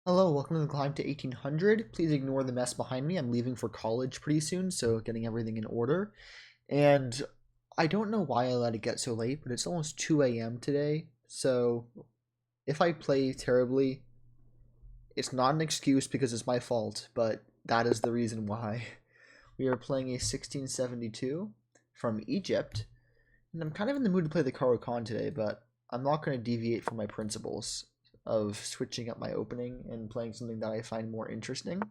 Hello, welcome to the climb to 1800. Please ignore the mess behind me. I'm leaving for college pretty soon, so getting everything in order. And I don't know why I let it get so late, but it's almost 2 a.m. today. So if I play terribly, it's not an excuse because it's my fault, but that is the reason why. We are playing a 1672 from Egypt, and I'm kind of in the mood to play the Karo Khan today, but I'm not going to deviate from my principles of switching up my opening and playing something that I find more interesting.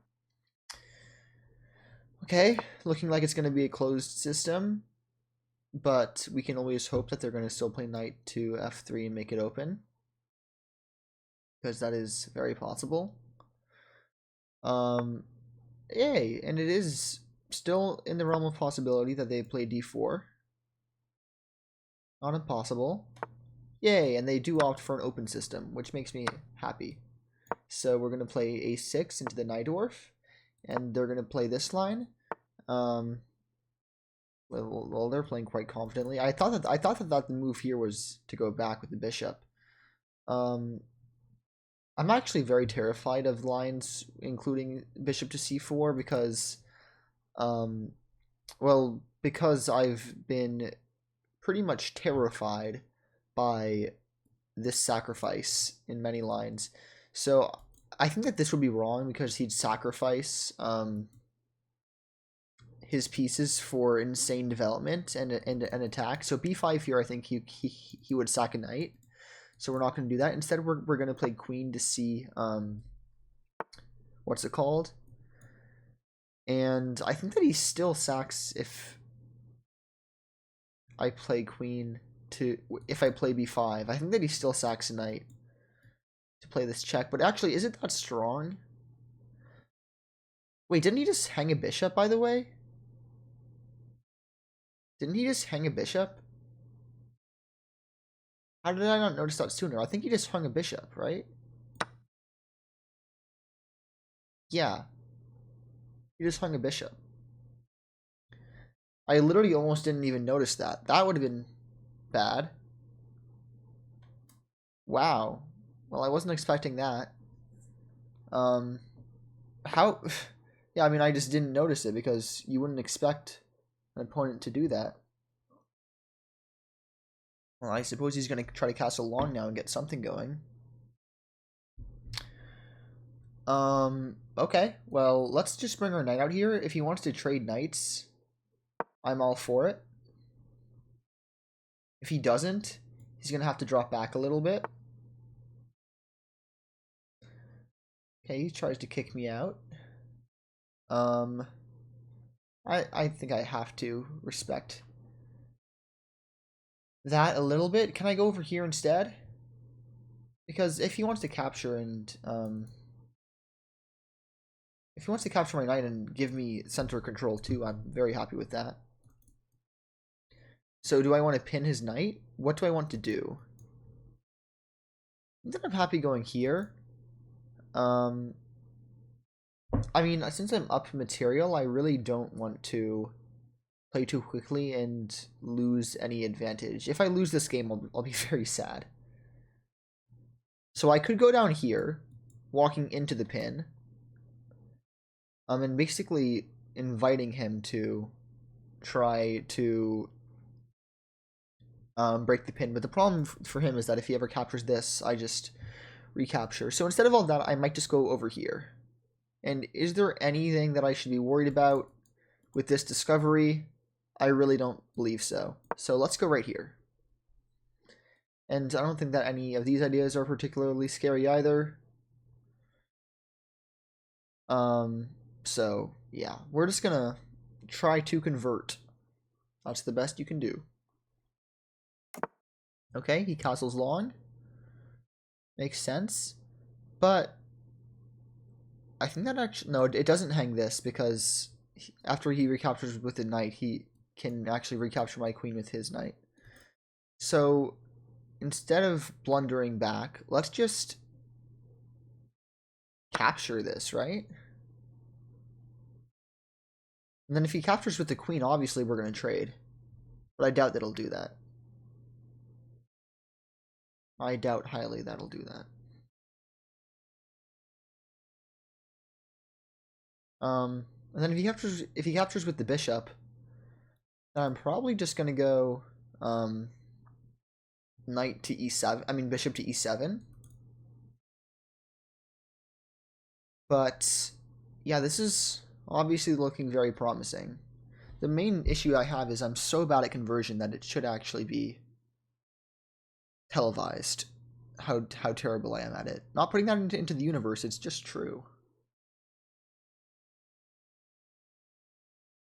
Okay, looking like it's going to be a closed system, but we can always hope that they're going to still play knight to f3 and make it open, because that is very possible. Yay, and it is still in the realm of possibility that they play d4. Not impossible. Yay, and they do opt for an open system, which makes me happy. So we're going to play a6 into the Najdorf, and they're going to play this line. Well, they're playing quite confidently. I thought that the move here was to go back with the bishop. I'm actually very terrified of lines including bishop to c4 because, well, because I've been pretty much terrified by this sacrifice in many lines. So I think that this would be wrong because he'd sacrifice his pieces for insane development and an attack. So b5 here, I think he would sack a knight. So we're not going to do that. Instead, we're going to play queen to c, what's it called? And I think that he still sacks if I play queen to, if I play b5. I think that he still sacks a knight to play this check. But actually, is it that strong? Wait, didn't he just hang a bishop, by the way? Didn't he just hang a bishop? How did I not notice that sooner? I think he just hung a bishop, right? Yeah. He just hung a bishop. I literally almost didn't even notice that. That would have been bad. Wow. Well, I wasn't expecting that. How... Yeah, I mean, I just didn't notice it because you wouldn't expect an opponent to do that. Well, I suppose he's going to try to castle long now and get something going. Okay. Well, let's just bring our knight out here. If he wants to trade knights, I'm all for it. If he doesn't, he's going to have to drop back a little bit. Okay, he tries to kick me out. I think I have to respect that a little bit. Can I go over here instead? Because if he wants to capture and if he wants to capture my knight and give me center control too, I'm very happy with that. So do I want to pin his knight? What do I want to do? I think I'm happy going here. I mean, since I'm up material, I really don't want to play too quickly and lose any advantage. If I lose this game, I'll be very sad. So I could go down here, walking into the pin, and basically inviting him to try to break the pin. But the problem for him is that if he ever captures this, I just recapture. So instead of all that, I might just go over here. And is there anything that I should be worried about with this discovery? I really don't believe so. So let's go right here. And I don't think that any of these ideas are particularly scary either. So yeah, we're just gonna try to convert. That's the best you can do. Okay, he castles long. Makes sense. But I think that actually, no, it doesn't hang this because after he recaptures with the knight, he can actually recapture my queen with his knight. So instead of blundering back, let's just capture this, right? And then if he captures with the queen, obviously we're going to trade. But I doubt that he'll do that. I doubt highly that'll do that. And then if he captures with the bishop, then I'm probably just gonna go knight to e7. I mean bishop to e7. But yeah, this is obviously looking very promising. The main issue I have is I'm so bad at conversion that it should actually be televised. How terrible I am at it. Not putting that into the universe, it's just true.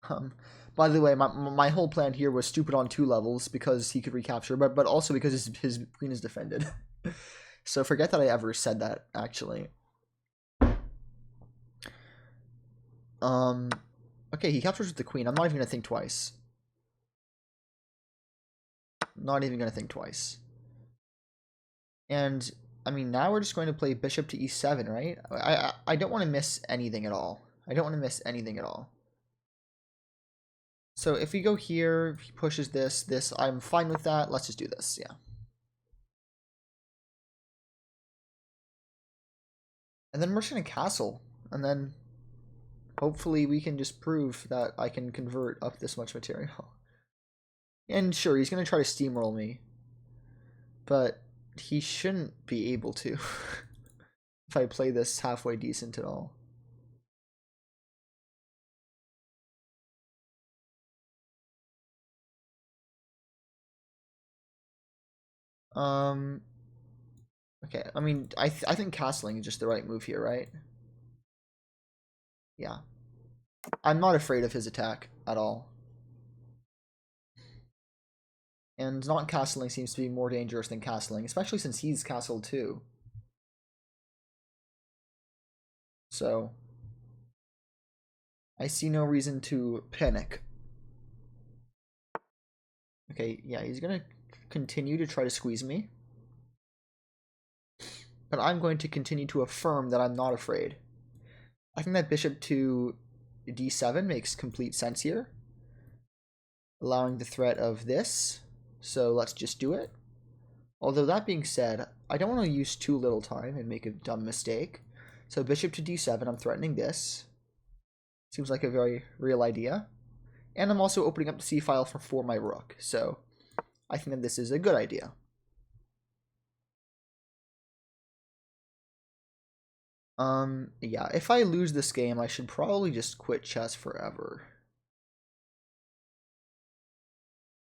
Um, by the way, my whole plan here was stupid on 2 levels because he could recapture, but also because his queen is defended. So forget that I ever said that, actually. Okay, he captures with the queen. I'm not even gonna think twice. Not even gonna think twice. And I mean, now we're just going to play bishop to e7, right? I don't want to miss anything at all. I don't want to miss anything at all. So if we go here, he pushes this, I'm fine with that. Let's just do this, yeah. And then we're just going to castle. And then hopefully we can just prove that I can convert up this much material. And sure, he's going to try to steamroll me. But he shouldn't be able to if I play this halfway decent at all. Okay, I mean, I think castling is just the right move here, right? Yeah. I'm not afraid of his attack at all. And not castling seems to be more dangerous than castling, especially since he's castled too. So, I see no reason to panic. Okay, yeah, he's gonna continue to try to squeeze me. But I'm going to continue to affirm that I'm not afraid. I think that bishop to d7 makes complete sense here, allowing the threat of this. So let's just do it. Although that being said, I don't want to use too little time and make a dumb mistake. So bishop to d7, I'm threatening this. Seems like a very real idea. And I'm also opening up the c-file for my rook. So I think that this is a good idea. Yeah, if I lose this game, I should probably just quit chess forever.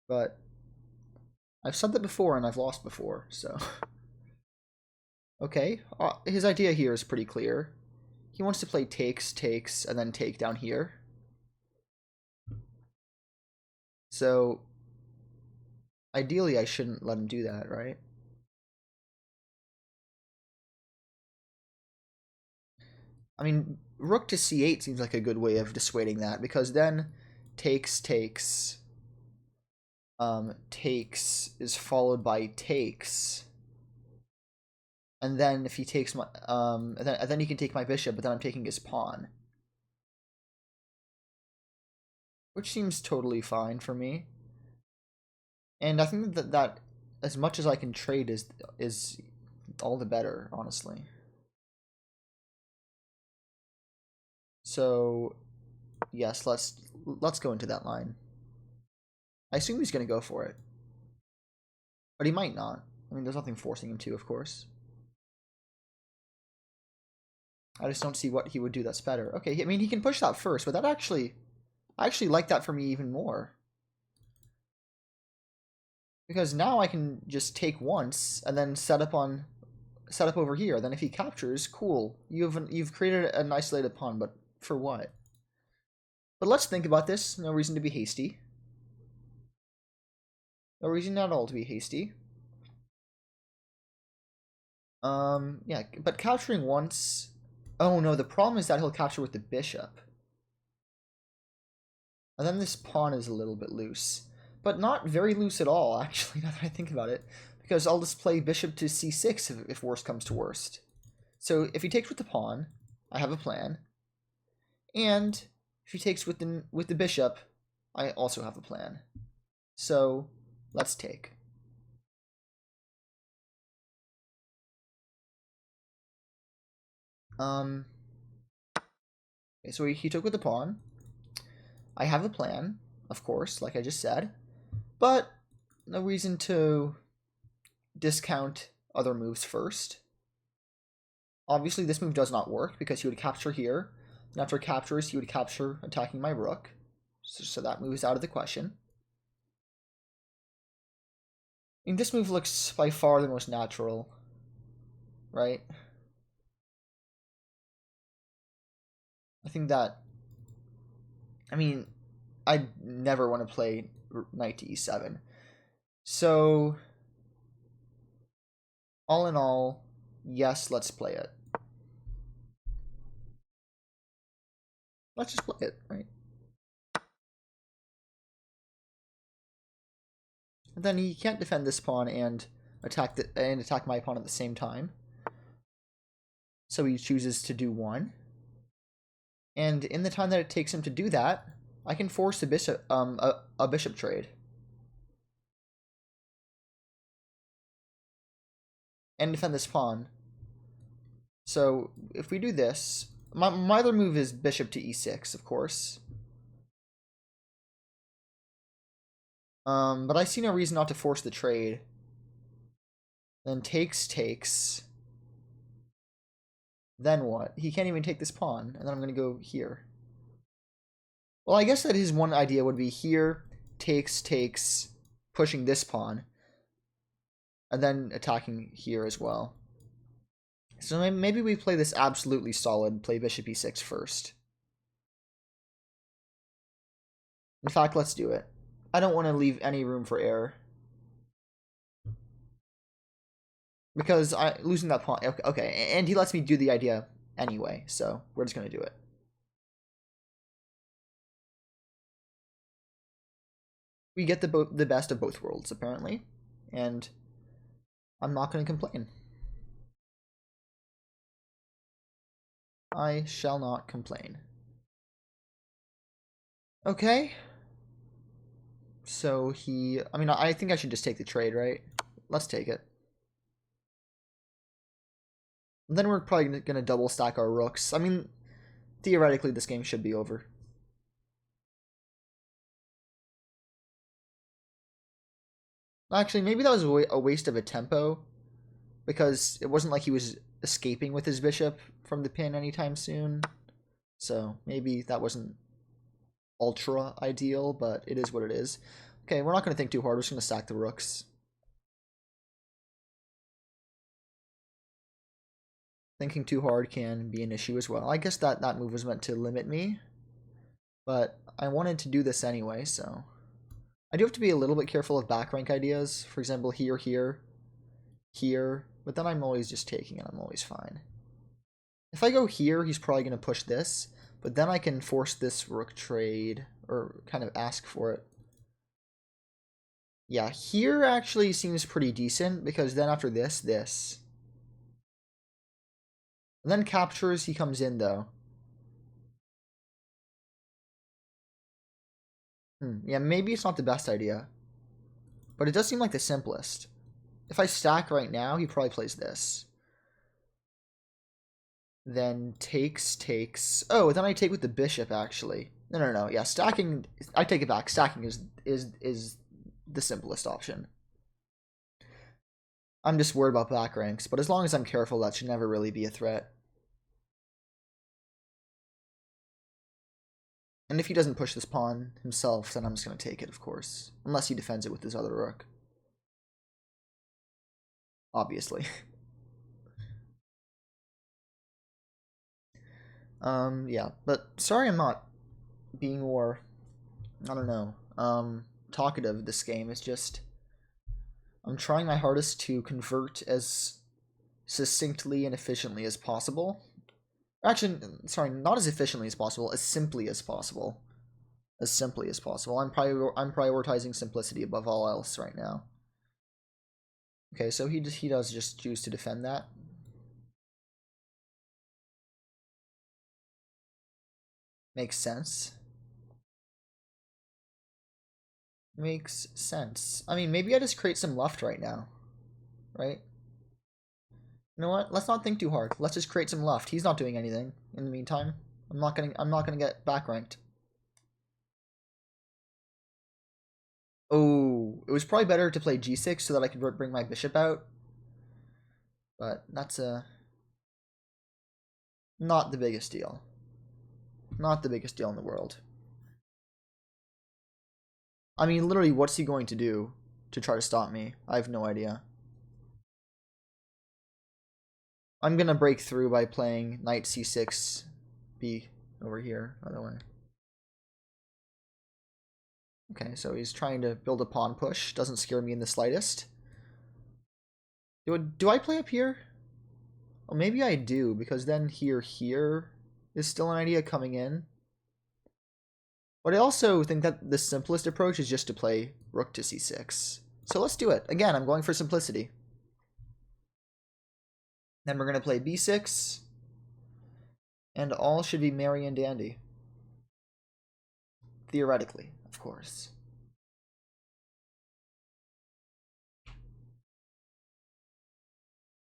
But I've said that before and I've lost before, so. Okay, his idea here is pretty clear. He wants to play takes, takes, and then take down here. So, ideally I shouldn't let him do that, right? I mean, rook to c8 seems like a good way of dissuading that, because then takes, takes, takes is followed by takes. And then if he takes my, and then he can take my bishop, but then I'm taking his pawn. Which seems totally fine for me. And I think that as much as I can trade is all the better, honestly. So, yes, let's go into that line. I assume he's going to go for it. But he might not. I mean, there's nothing forcing him to, of course. I just don't see what he would do that's better. Okay, I mean, he can push that first, but I actually like that for me even more. Because now I can just take once and then set up over here. Then if he captures, cool. You've created an isolated pawn, but for what? But let's think about this. No reason to be hasty. No reason at all to be hasty. Yeah, but capturing once. Oh no, the problem is that he'll capture with the bishop. And then this pawn is a little bit loose. But not very loose at all, actually, now that I think about it. Because I'll just play bishop to c6 if worst comes to worst. So if he takes with the pawn, I have a plan. And if he takes with the bishop, I also have a plan. So let's take. Okay, so he took with the pawn. I have a plan, of course, like I just said, but no reason to discount other moves first. Obviously, this move does not work because he would capture here, and after captures, he would capture attacking my rook. So that move is out of the question. I mean, this move looks by far the most natural, right? I think that, I mean, I never want to play knight to e7. So, all in all, yes, let's play it. Let's just play it, right? And then he can't defend this pawn and attack my pawn at the same time. So he chooses to do one. And in the time that it takes him to do that, I can force a bishop trade. And defend this pawn. So if we do this, my other move is bishop to e6, of course. But I see no reason not to force the trade. Then takes. Then what? He can't even take this pawn, and then I'm going to go here. Well, I guess that his one idea would be here, takes, pushing this pawn, and then attacking here as well. So maybe we play this absolutely solid, play bishop e6 first. In fact, let's do it. I don't want to leave any room for error. Because losing that pawn... Okay, and he lets me do the idea anyway, so we're just going to do it. We get the best of both worlds, apparently. And I'm not going to complain. I shall not complain. Okay. So I mean, I think I should just take the trade, right? Let's take it. And then we're probably going to double stack our rooks. I mean, theoretically, this game should be over. Actually, maybe that was a waste of a tempo, because it wasn't like he was escaping with his bishop from the pin anytime soon. So maybe that wasn't ultra ideal, but it is what it is. Okay, we're not going to think too hard. We're just going to stack the rooks. Thinking too hard can be an issue as well. I guess that move was meant to limit me, but I wanted to do this anyway, so... I do have to be a little bit careful of back rank ideas. For example, here, here, but then I'm always just taking it. I'm always fine. If I go here, he's probably going to push this, but then I can force this rook trade, or kind of ask for it. Yeah, here actually seems pretty decent, because then after this. And then captures, he comes in, though. Yeah, maybe it's not the best idea, but it does seem like the simplest. If I stack right now, he probably plays this. Then takes. Oh, then I take with the bishop, actually. No. Yeah, stacking. I take it back. Stacking is the simplest option. I'm just worried about back ranks, but as long as I'm careful, that should never really be a threat. And if he doesn't push this pawn himself, then I'm just going to take it, of course. Unless he defends it with his other rook. Obviously. Yeah. But sorry I'm not being more, I don't know, talkative this game. It's just, I'm trying my hardest to convert as succinctly and efficiently as possible. Actually, sorry, not as efficiently as possible, as simply as possible. As simply as possible. I'm prioritizing simplicity above all else right now. Okay, so he does just choose to defend that. Makes sense. Makes sense. I mean, maybe I just create some luft right now. Right? You know what? Let's not think too hard. Let's just create some luft. He's not doing anything in the meantime. I'm not gonna get back ranked. Oh, it was probably better to play g6 so that I could bring my bishop out. But that's not the biggest deal. Not the biggest deal in the world. I mean, literally, what's he going to do to try to stop me? I have no idea. I'm gonna break through by playing knight c6, b over here, by the way. Okay, so he's trying to build a pawn push. Doesn't scare me in the slightest. Do I play up here? Well, maybe I do, because then here is still an idea coming in. But I also think that the simplest approach is just to play rook to c6. So let's do it. Again, I'm going for simplicity. Then we're going to play b6. And all should be merry and dandy. Theoretically, of course.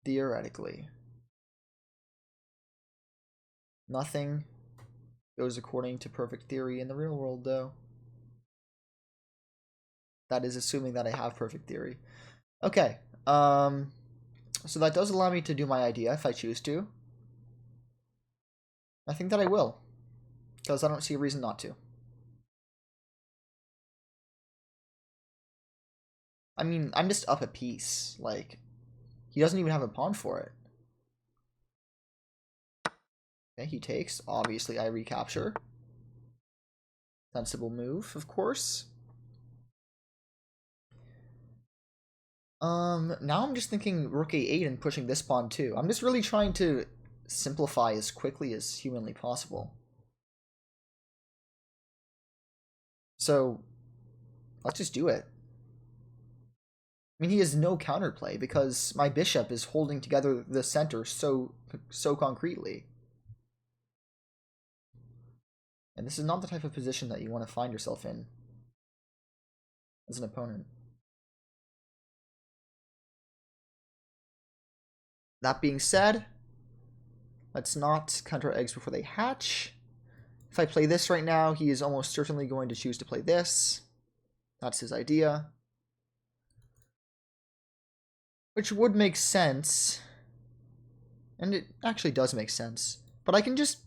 Theoretically. Nothing goes according to perfect theory in the real world, though. That is assuming that I have perfect theory. Okay. So that does allow me to do my idea if I choose to. I think that I will, because I don't see a reason not to. I mean, I'm just up a piece. Like, he doesn't even have a pawn for it. Okay, he takes. Obviously, I recapture. Sensible move, of course. Now I'm just thinking rook a8 and pushing this pawn too. I'm just really trying to simplify as quickly as humanly possible. So, let's just do it. I mean, he has no counterplay because my bishop is holding together the center so concretely. And this is not the type of position that you want to find yourself in as an opponent. That being said, let's not count our eggs before they hatch. If I play this right now, he is almost certainly going to choose to play this. That's his idea. Which would make sense. And it actually does make sense. But I can just,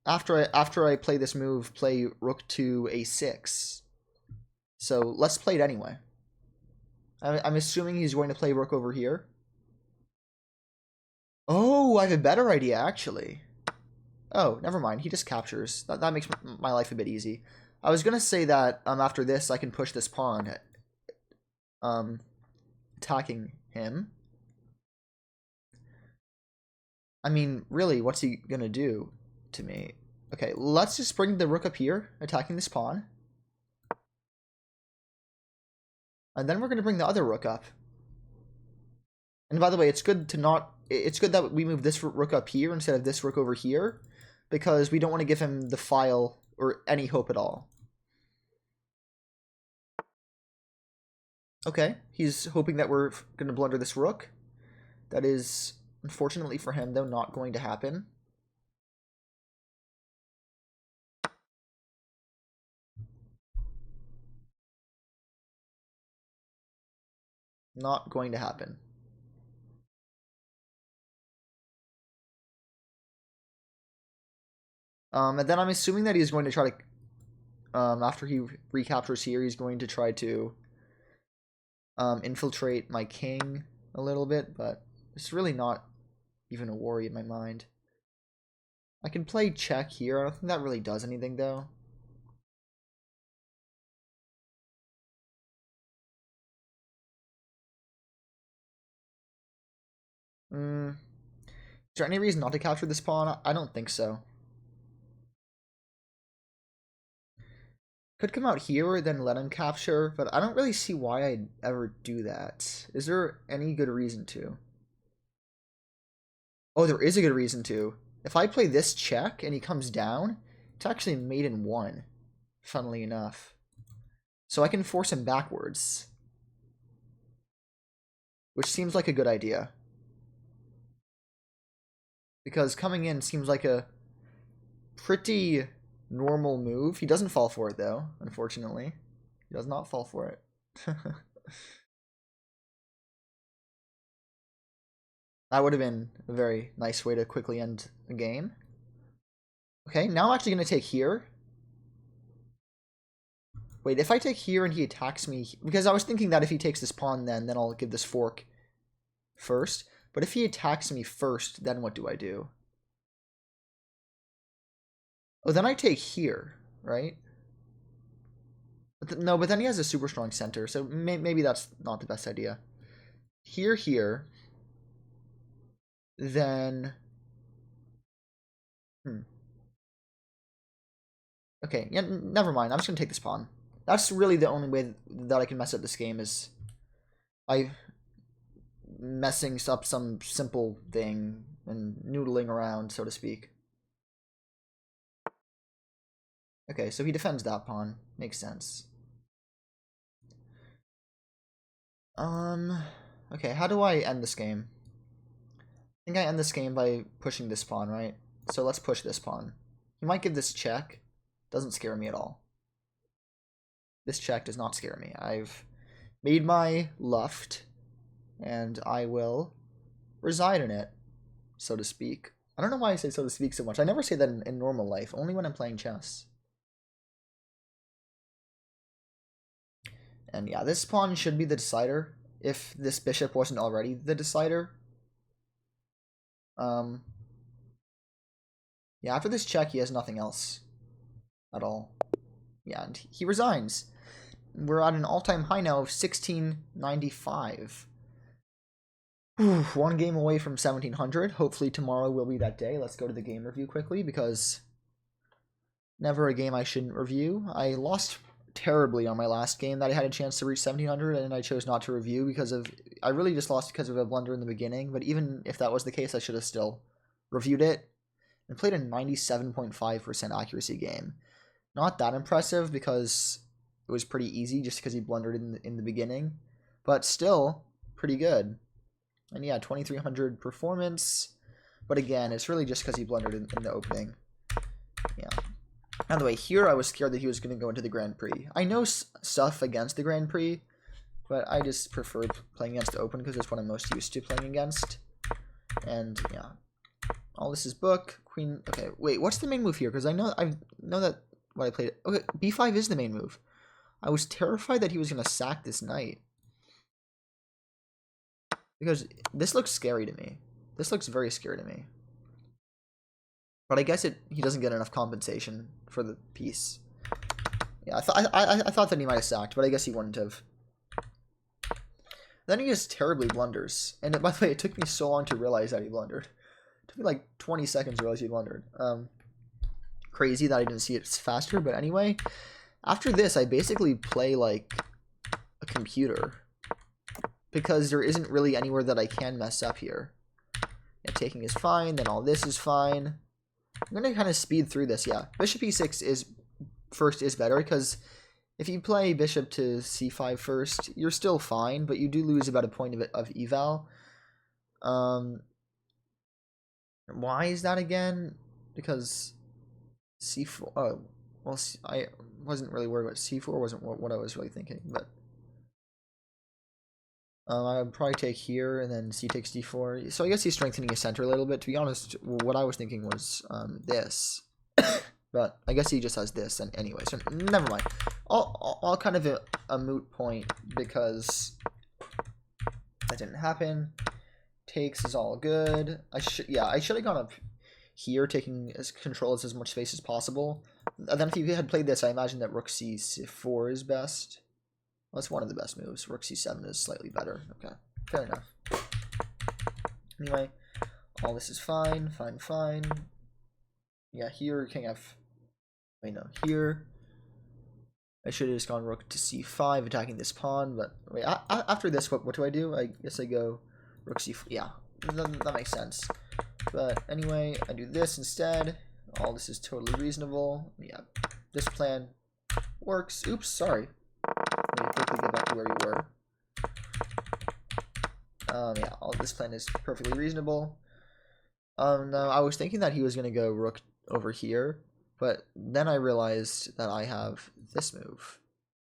after I play this move, play rook to a6. So let's play it anyway. I'm assuming he's going to play rook over here. Oh, I have a better idea, actually. Oh, never mind. He just captures. That makes my life a bit easy. I was going to say that after this, I can push this pawn, attacking him. I mean, really, what's he going to do to me? Okay, let's just bring the rook up here, attacking this pawn. And then we're going to bring the other rook up. And by the way, it's good that we move this rook up here instead of this rook over here, because we don't want to give him the file or any hope at all. Okay, he's hoping that we're going to blunder this rook. That is, unfortunately for him, though, not going to happen. Not going to happen. And then I'm assuming that he's going to try to, after he recaptures here, he's going to try to infiltrate my king a little bit, but it's really not even a worry in my mind. I can play check here. I don't think that really does anything, though. Is there any reason not to capture this pawn? I don't think so. Could come out here, then let him capture, but I don't really see why I'd ever do that. Is there any good reason to? Oh, there is a good reason to. If I play this check and he comes down, it's actually mate in 1, funnily enough. So I can force him backwards, which seems like a good idea. Because coming in seems like a pretty normal move. He doesn't fall for it, though, unfortunately. He does not fall for it. That would have been a very nice way to quickly end the game. Okay, now I'm actually going to take here. Wait, if I take here and he attacks me... Because I was thinking that if he takes this pawn, then I'll give this fork first. But if he attacks me first, then what do I do? Oh, then I take here, right? But no, but then he has a super strong center, so maybe that's not the best idea. Here. Then... Okay, yeah, never mind. I'm just going to take this pawn. That's really the only way that I can mess up this game is by messing up some simple thing and noodling around, so to speak. Okay, so he defends that pawn. Makes sense. Okay, how do I end this game? I think I end this game by pushing this pawn, right? So let's push this pawn. He might give this check. Doesn't scare me at all. This check does not scare me. I've made my luft, and I will reside in it, so to speak. I don't know why I say so to speak so much. I never say that in normal life, only when I'm playing chess. And yeah, this pawn should be the decider, if this bishop wasn't already the decider. Yeah, after this check, he has nothing else at all. Yeah, and he resigns. We're at an all-time high now of 1695. One game away from 1700. Hopefully tomorrow will be that day. Let's go to the game review quickly, because never a game I shouldn't review. I lost terribly on my last game that I had a chance to reach 1700, and I chose not to review because of... I really just lost because of a blunder in the beginning, but even if that was the case, I should have still reviewed it and played a 97.5% accuracy game. Not that impressive because it was pretty easy just because he blundered in the beginning, but still pretty good. And yeah, 2300 performance, but again, it's really just because he blundered in the opening. Yeah. By the way, here I was scared that he was going to go into the Grand Prix. I know stuff against the Grand Prix, but I just preferred playing against the Open because it's what I'm most used to playing against. And yeah, all this is book, queen. Okay, wait, what's the main move here? Because I know that what I played. Okay, b5 is the main move. I was terrified that he was going to sack this knight, because this looks scary to me. This looks very scary to me. But I guess he doesn't get enough compensation for the piece. Yeah, I thought that he might have sacked, but I guess he wouldn't have. Then he just terribly blunders. And by the way, it took me so long to realize that he blundered. It took me like 20 seconds to realize he blundered. Crazy that I didn't see it faster, but anyway. After this, I basically play like a computer, because there isn't really anywhere that I can mess up here. Yeah, taking is fine, then all this is fine. I'm going to kind of speed through this, yeah. Bishop e6 is better, because if you play bishop to c5 first, you're still fine, but you do lose about a point of eval. Why is that again? Because c4... Oh, well, I wasn't really worried about c4, wasn't what I was really thinking, but... I would probably take here, and then c takes d4. So I guess he's strengthening his center a little bit. To be honest, what I was thinking was this. But I guess he just has this, and anyway, so never mind. All kind of a moot point, because that didn't happen. Takes is all good. I should have gone up here, taking control as much space as possible. And then if you had played this, I imagine that rook c4 is best. Well, that's one of the best moves. Rook c7 is slightly better. Okay, fair enough. Anyway, all this is fine, fine. Yeah, here, king f... Wait, no, here. I should have just gone rook to c5, attacking this pawn, but... Wait, after this, what do I do? I guess I go rook c4. Yeah, that makes sense. But anyway, I do this instead. All this is totally reasonable. Yeah, this plan works. Oops, sorry. Let me quickly get back to where you were. Yeah, all this plan is perfectly reasonable. No, I was thinking that he was going to go rook over here, But then I realized that I have this move,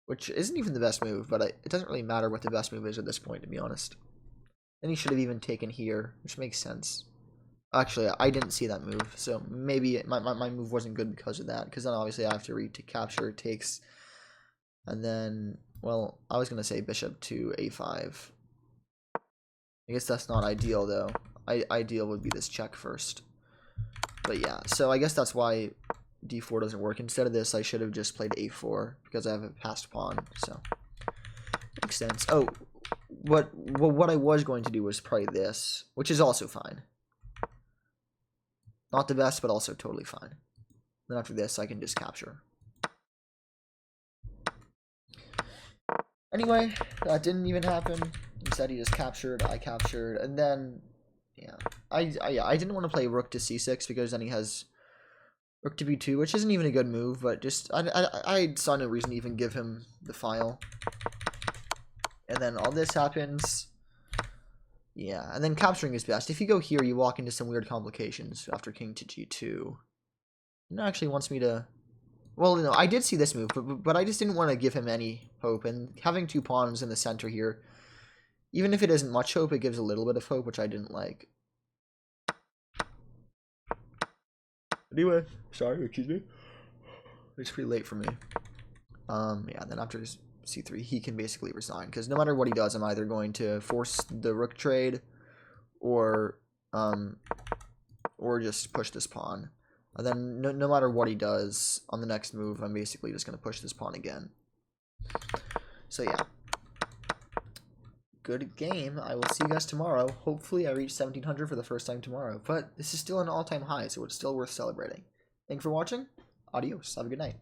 which isn't even the best move, but it doesn't really matter what the best move is at this point, to be honest. Then he should have even taken here, which makes sense. Actually, I didn't see that move, so maybe my move wasn't good because of that, because then obviously I have to read to capture, takes, and then, well, I was going to say bishop to a5. I guess that's not ideal, though. Ideal would be this check first. But yeah, so I guess that's why d4 doesn't work. Instead of this, I should have just played a4, because I have a passed pawn, so makes sense. Oh, what I was going to do was play this, which is also fine. Not the best, but also totally fine. Then after this, I can just capture. Anyway, that didn't even happen. Instead, he just captured, I captured, and then, yeah. I didn't want to play rook to c6, because then he has rook to b2, which isn't even a good move, but just, I saw no reason to even give him the file. And then all this happens. Yeah, and then capturing is best. If you go here, you walk into some weird complications after king to g2. It actually wants me to... Well, no, I did see this move, but I just didn't want to give him any hope. And having two pawns in the center here, even if it isn't much hope, it gives a little bit of hope, which I didn't like. Anyway, sorry, excuse me. It's pretty late for me. Yeah, then after c3, he can basically resign, because no matter what he does, I'm either going to force the rook trade or just push this pawn. And then no matter what he does on the next move, I'm basically just going to push this pawn again. So yeah, good game. I will see you guys tomorrow. Hopefully I reach 1700 for the first time tomorrow, but this is still an all-time high, so it's still worth celebrating. Thanks for watching. Adios. Have a good night.